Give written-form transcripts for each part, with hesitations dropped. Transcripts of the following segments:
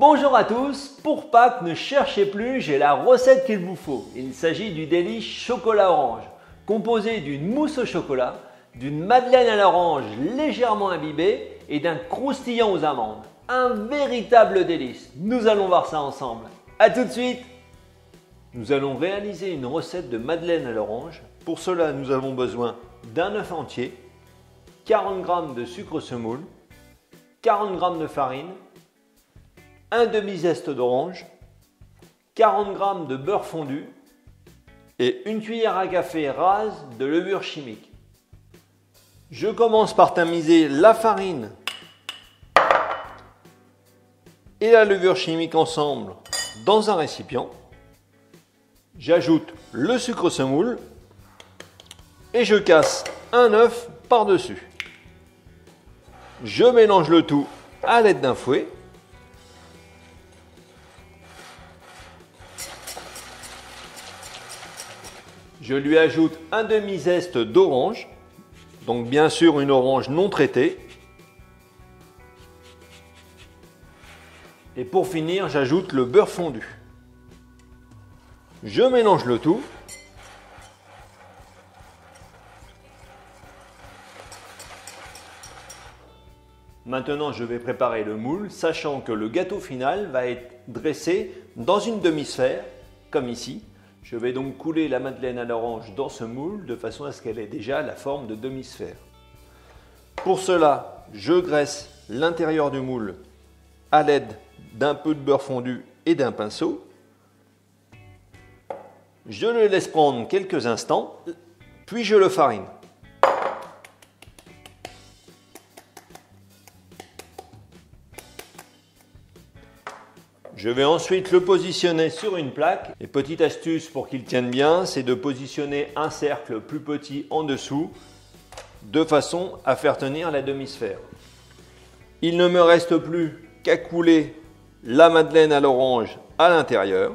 Bonjour à tous, pour Pâques, ne cherchez plus, j'ai la recette qu'il vous faut. Il s'agit du délice chocolat orange, composé d'une mousse au chocolat, d'une madeleine à l'orange légèrement imbibée et d'un croustillant aux amandes. Un véritable délice, nous allons voir ça ensemble. A tout de suite. Nous allons réaliser une recette de madeleine à l'orange. Pour cela, nous avons besoin d'un œuf entier, 40 g de sucre semoule, 40 g de farine, un demi-zeste d'orange, 40 g de beurre fondu et une cuillère à café rase de levure chimique. Je commence par tamiser la farine et la levure chimique ensemble dans un récipient. J'ajoute le sucre semoule et je casse un œuf par-dessus. Je mélange le tout à l'aide d'un fouet. Je lui ajoute un demi-zeste d'orange, donc bien sûr une orange non traitée. Et pour finir, j'ajoute le beurre fondu. Je mélange le tout. Maintenant, je vais préparer le moule, sachant que le gâteau final va être dressé dans une demi-sphère, comme ici. Je vais donc couler la madeleine à l'orange dans ce moule de façon à ce qu'elle ait déjà la forme de demi-sphère. Pour cela, je graisse l'intérieur du moule à l'aide d'un peu de beurre fondu et d'un pinceau. Je le laisse prendre quelques instants, puis je le farine. Je vais ensuite le positionner sur une plaque. Et petite astuce pour qu'il tienne bien, c'est de positionner un cercle plus petit en dessous, de façon à faire tenir la demi-sphère. Il ne me reste plus qu'à couler la madeleine à l'orange à l'intérieur.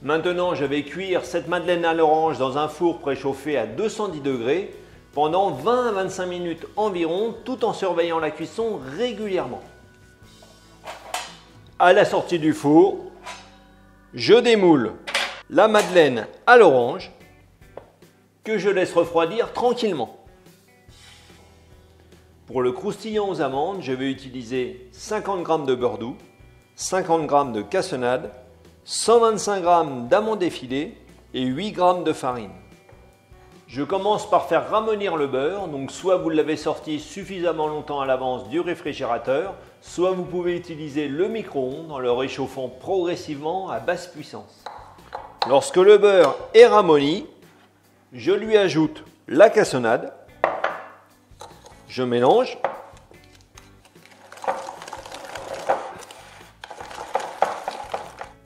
Maintenant, je vais cuire cette madeleine à l'orange dans un four préchauffé à 210 degrés pendant 20 à 25 minutes environ, tout en surveillant la cuisson régulièrement. À la sortie du four, je démoule la madeleine à l'orange que je laisse refroidir tranquillement. Pour le croustillant aux amandes, je vais utiliser 50 g de beurre doux, 50 g de cassonade, 125 g d'amandes effilées et 8 g de farine. Je commence par faire ramollir le beurre, donc soit vous l'avez sorti suffisamment longtemps à l'avance du réfrigérateur, soit vous pouvez utiliser le micro-ondes en le réchauffant progressivement à basse puissance. Lorsque le beurre est ramolli, je lui ajoute la cassonade, je mélange.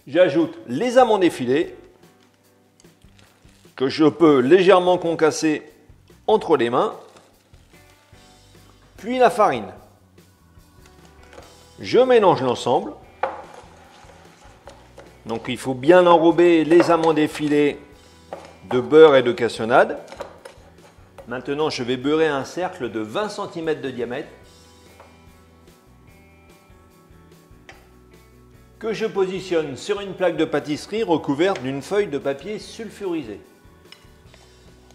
J'ajoute les amandes effilées que je peux légèrement concasser entre les mains, puis la farine. Je mélange l'ensemble. Donc il faut bien enrober les amandes effilées de beurre et de cassonade. Maintenant, je vais beurrer un cercle de 20 cm de diamètre que je positionne sur une plaque de pâtisserie recouverte d'une feuille de papier sulfurisé.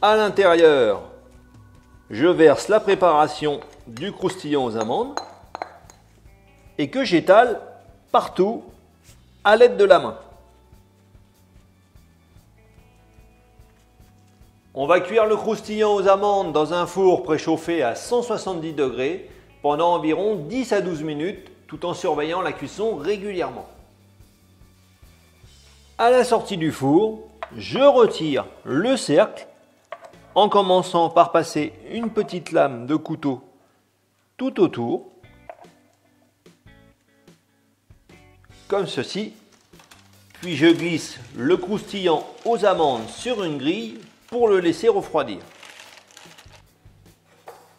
À l'intérieur, je verse la préparation du croustillant aux amandes et que j'étale partout à l'aide de la main. On va cuire le croustillant aux amandes dans un four préchauffé à 170 degrés pendant environ 10 à 12 minutes tout en surveillant la cuisson régulièrement. À la sortie du four, je retire le cercle en commençant par passer une petite lame de couteau tout autour, comme ceci, puis je glisse le croustillant aux amandes sur une grille pour le laisser refroidir.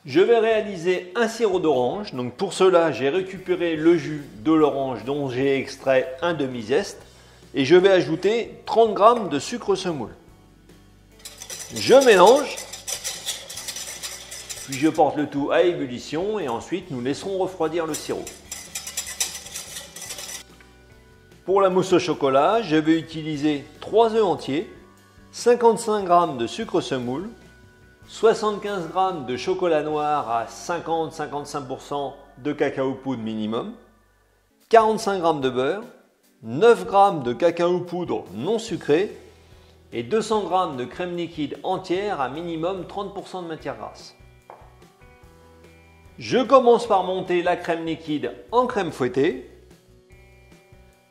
Je vais réaliser un sirop d'orange, donc pour cela j'ai récupéré le jus de l'orange dont j'ai extrait un demi-zeste et je vais ajouter 30 g de sucre semoule. Je mélange Puis je porte le tout à ébullition et ensuite nous laisserons refroidir le sirop. Pour la mousse au chocolat, je vais utiliser 3 œufs entiers, 55 g de sucre semoule, 75 g de chocolat noir à 50-55% de cacao poudre minimum, 45 g de beurre, 9 g de cacao poudre non sucré et 200 g de crème liquide entière à minimum 30% de matière grasse. Je commence par monter la crème liquide en crème fouettée.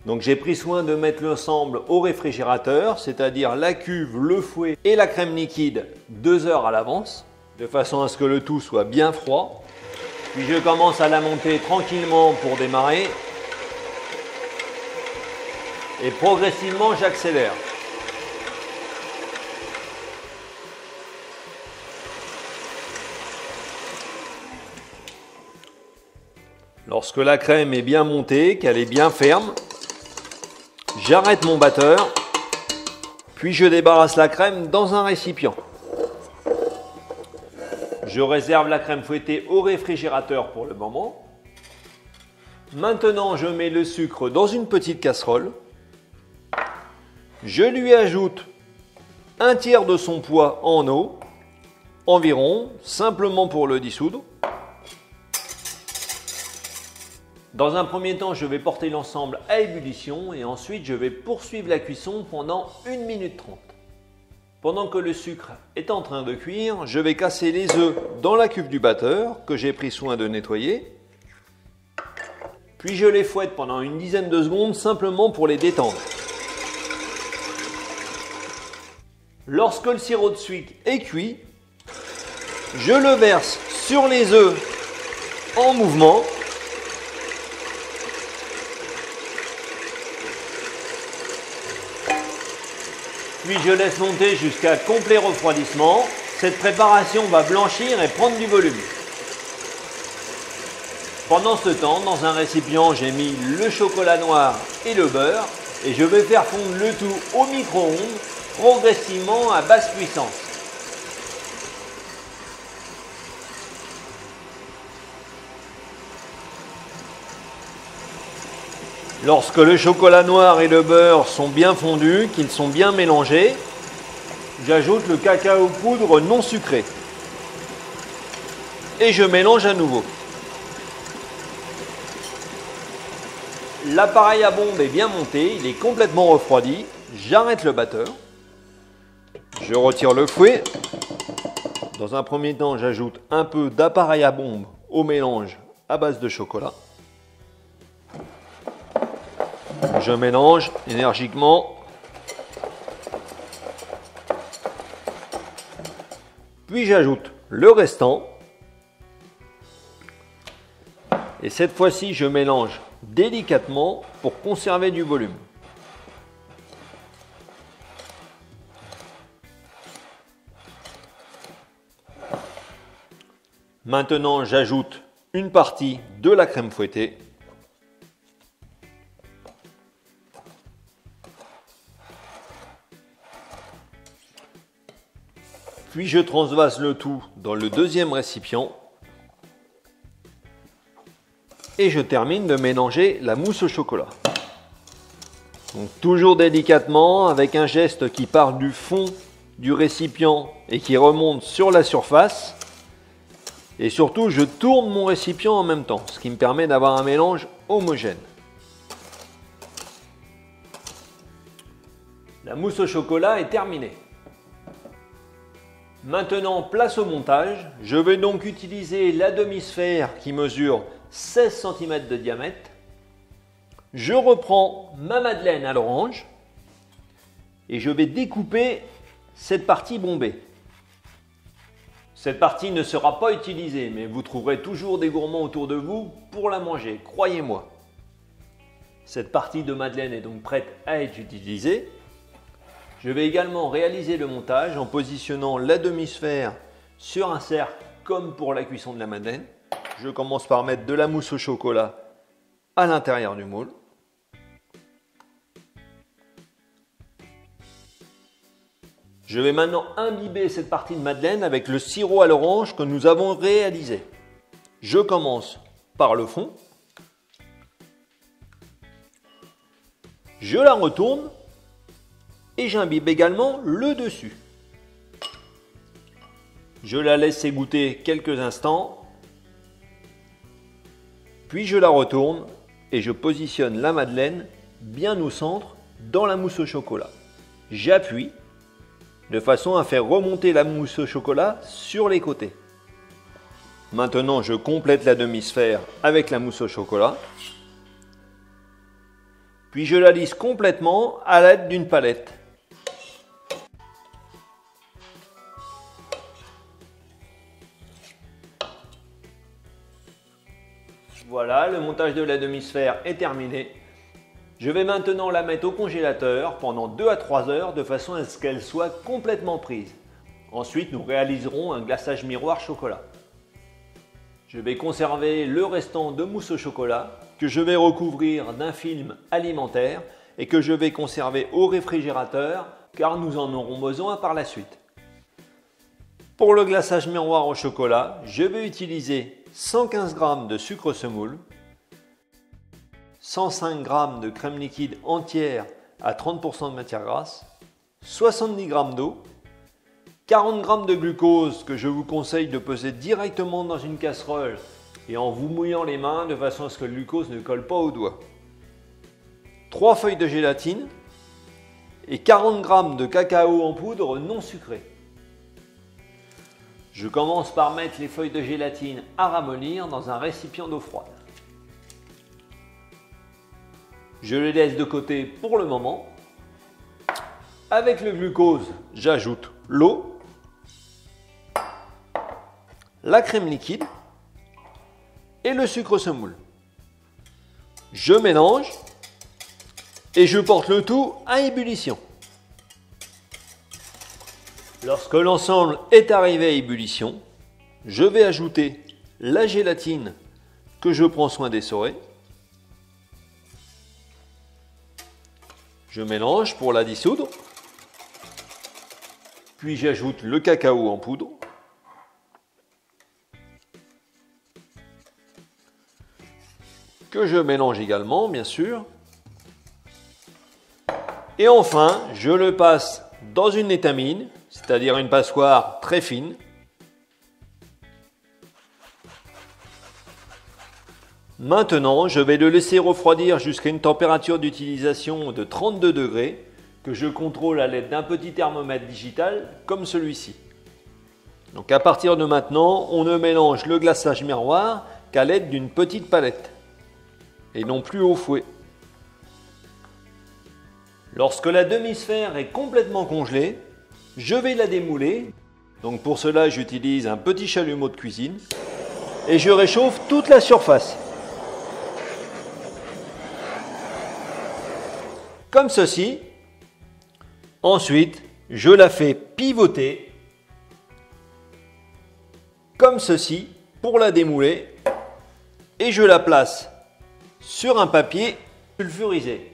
Donc j'ai pris soin de mettre l'ensemble au réfrigérateur, c'est-à-dire la cuve, le fouet et la crème liquide 2 heures à l'avance, de façon à ce que le tout soit bien froid. Puis je commence à la monter tranquillement pour démarrer. Et progressivement j'accélère. Lorsque la crème est bien montée, qu'elle est bien ferme, j'arrête mon batteur, puis je débarrasse la crème dans un récipient. Je réserve la crème fouettée au réfrigérateur pour le moment. Maintenant, je mets le sucre dans une petite casserole. Je lui ajoute un tiers de son poids en eau, environ, simplement pour le dissoudre. Dans un premier temps, je vais porter l'ensemble à ébullition et ensuite je vais poursuivre la cuisson pendant 1 minute 30. Pendant que le sucre est en train de cuire, je vais casser les œufs dans la cuve du batteur que j'ai pris soin de nettoyer. Puis je les fouette pendant une dizaine de secondes simplement pour les détendre. Lorsque le sirop de sucre est cuit, je le verse sur les œufs en mouvement. Puis je laisse monter jusqu'à complet refroidissement. Cette préparation va blanchir et prendre du volume. Pendant ce temps, dans un récipient, j'ai mis le chocolat noir et le beurre et je vais faire fondre le tout au micro-ondes progressivement à basse puissance. Lorsque le chocolat noir et le beurre sont bien fondus, qu'ils sont bien mélangés, j'ajoute le cacao poudre non sucré. Et je mélange à nouveau. L'appareil à bombe est bien monté, il est complètement refroidi. J'arrête le batteur. Je retire le fouet. Dans un premier temps, j'ajoute un peu d'appareil à bombe au mélange à base de chocolat. Je mélange énergiquement. Puis j'ajoute le restant. Et cette fois-ci, je mélange délicatement pour conserver du volume. Maintenant, j'ajoute une partie de la crème fouettée. Puis je transvase le tout dans le deuxième récipient. Et je termine de mélanger la mousse au chocolat. Donc, toujours délicatement, avec un geste qui part du fond du récipient et qui remonte sur la surface. Et surtout, je tourne mon récipient en même temps, ce qui me permet d'avoir un mélange homogène. La mousse au chocolat est terminée. Maintenant, place au montage. Je vais donc utiliser la demi-sphère qui mesure 16 cm de diamètre. Je reprends ma madeleine à l'orange et je vais découper cette partie bombée. Cette partie ne sera pas utilisée, mais vous trouverez toujours des gourmands autour de vous pour la manger, croyez-moi. Cette partie de madeleine est donc prête à être utilisée. Je vais également réaliser le montage en positionnant la demi-sphère sur un cercle comme pour la cuisson de la madeleine. Je commence par mettre de la mousse au chocolat à l'intérieur du moule. Je vais maintenant imbiber cette partie de madeleine avec le sirop à l'orange que nous avons réalisé. Je commence par le fond. Je la retourne et j'imbibe également le dessus. Je la laisse égoutter quelques instants, puis je la retourne et je positionne la madeleine bien au centre dans la mousse au chocolat. J'appuie de façon à faire remonter la mousse au chocolat sur les côtés. Maintenant, je complète la demi-sphère avec la mousse au chocolat. Puis je la lisse complètement à l'aide d'une palette. Voilà, le montage de la demi-sphère est terminé. Je vais maintenant la mettre au congélateur pendant 2 à 3 heures de façon à ce qu'elle soit complètement prise. Ensuite, nous réaliserons un glaçage miroir chocolat. Je vais conserver le restant de mousse au chocolat que je vais recouvrir d'un film alimentaire et que je vais conserver au réfrigérateur car nous en aurons besoin par la suite. Pour le glaçage miroir au chocolat, je vais utiliser 115 g de sucre semoule, 105 g de crème liquide entière à 30% de matière grasse, 70 g d'eau, 40 g de glucose que je vous conseille de peser directement dans une casserole et en vous mouillant les mains de façon à ce que le glucose ne colle pas aux doigts, 3 feuilles de gélatine et 40 g de cacao en poudre non sucré. Je commence par mettre les feuilles de gélatine à ramollir dans un récipient d'eau froide. Je les laisse de côté pour le moment. Avec le glucose, j'ajoute l'eau, la crème liquide et le sucre semoule. Je mélange et je porte le tout à ébullition. Lorsque l'ensemble est arrivé à ébullition, je vais ajouter la gélatine que je prends soin d'essorer. Je mélange pour la dissoudre, puis j'ajoute le cacao en poudre, que je mélange également bien sûr, et enfin je le passe dans une étamine, c'est-à-dire une passoire très fine. Maintenant, je vais le laisser refroidir jusqu'à une température d'utilisation de 32 degrés que je contrôle à l'aide d'un petit thermomètre digital comme celui-ci. Donc à partir de maintenant, on ne mélange le glaçage miroir qu'à l'aide d'une petite palette et non plus au fouet. Lorsque la demi-sphère est complètement congelée, je vais la démouler. Donc pour cela, j'utilise un petit chalumeau de cuisine et je réchauffe toute la surface. Comme ceci. Ensuite, je la fais pivoter comme ceci pour la démouler et je la place sur un papier sulfurisé.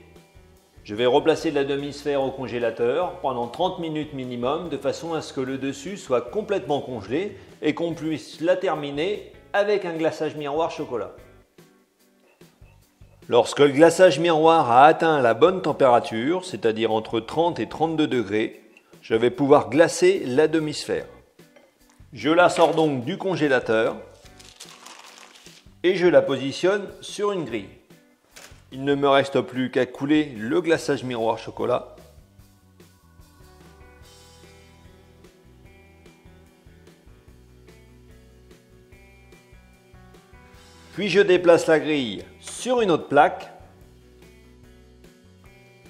Je vais replacer la demi-sphère au congélateur pendant 30 minutes minimum de façon à ce que le dessus soit complètement congelé et qu'on puisse la terminer avec un glaçage miroir chocolat. Lorsque le glaçage miroir a atteint la bonne température, c'est-à-dire entre 30 et 32 degrés, je vais pouvoir glacer la demi-sphère. Je la sors donc du congélateur et je la positionne sur une grille. Il ne me reste plus qu'à couler le glaçage miroir chocolat. Puis je déplace la grille sur une autre plaque.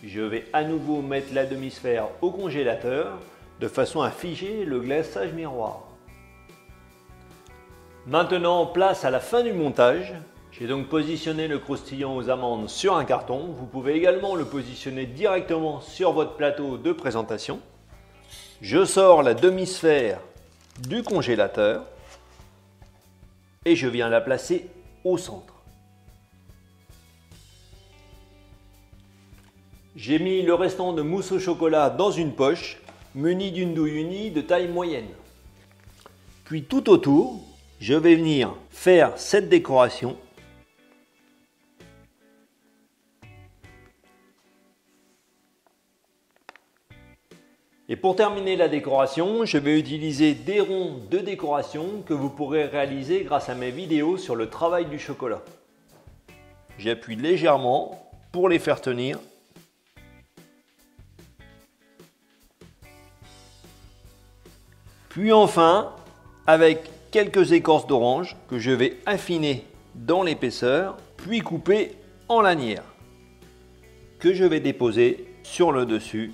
Je vais à nouveau mettre la demi-sphère au congélateur de façon à figer le glaçage miroir. Maintenant, place à la fin du montage. J'ai donc positionné le croustillant aux amandes sur un carton. Vous pouvez également le positionner directement sur votre plateau de présentation. Je sors la demi-sphère du congélateur et je viens la placer au centre. J'ai mis le restant de mousse au chocolat dans une poche muni d'une douille unie de taille moyenne. Puis tout autour, je vais venir faire cette décoration. Et pour terminer la décoration, je vais utiliser des ronds de décoration que vous pourrez réaliser grâce à mes vidéos sur le travail du chocolat. J'appuie légèrement pour les faire tenir. Puis enfin, avec quelques écorces d'orange que je vais affiner dans l'épaisseur, puis couper en lanières, que je vais déposer sur le dessus.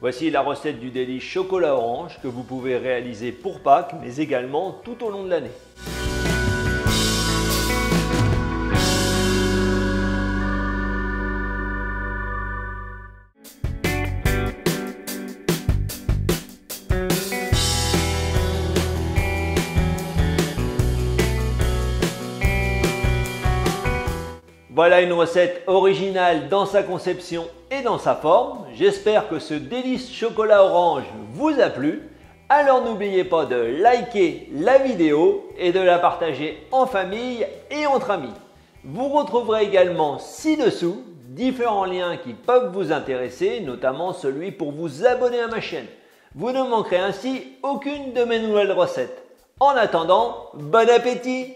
Voici la recette du délice chocolat orange que vous pouvez réaliser pour Pâques, mais également tout au long de l'année. Voilà une recette originale dans sa conception et dans sa forme. J'espère que ce délice chocolat orange vous a plu. Alors n'oubliez pas de liker la vidéo et de la partager en famille et entre amis. Vous retrouverez également ci-dessous différents liens qui peuvent vous intéresser, notamment celui pour vous abonner à ma chaîne. Vous ne manquerez ainsi aucune de mes nouvelles recettes. En attendant, bon appétit!